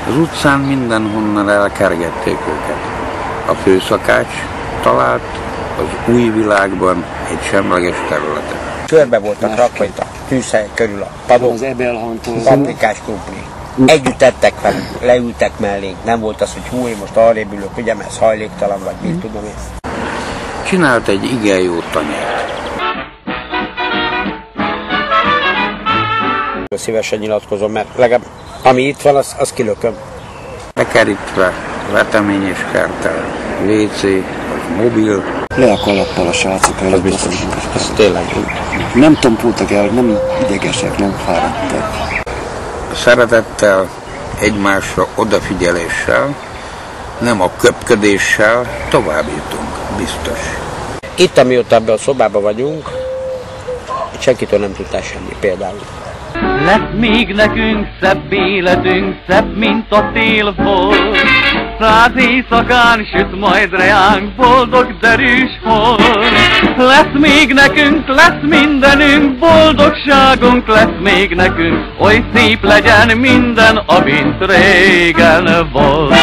Az utcán mindenhonnan elkergették őket. A főszakács talált az új világban egy semleges területet. Körbe voltak rakva itt a tűzhely körül a padok, az ebelhantól, paprikás krumpli. Együtt ettek velünk, leültek mellénk, nem volt az, hogy hú, én most arrébb ülök, ugye, mert ez hajléktalan vagy, mit tudom én. Csinált egy igen jó tanyát. Szívesen nyilatkozom, mert legalább ami itt van, az kilököm. Bekerítve, veteményes kertel, WC, vagy mobil. Le a kalappal a srácok előtt. Az biztos, ez tényleg. Nem tompultak el, nem idegesek, nem fáradtak. Szeretettel, egymásra odafigyeléssel, nem a köpködéssel tovább jutunk, biztos. Itt, amióta ebben a szobában vagyunk, senkitől nem tudtál semmi például. Lesz még nekünk szebb életünk, szebb, mint a tél volt. 100 éjszakán süt majd reánk, boldog derűs hold. Lesz még nekünk, lesz mindenünk, boldogságunk lesz még nekünk, oly szép legyen minden, amint régen volt.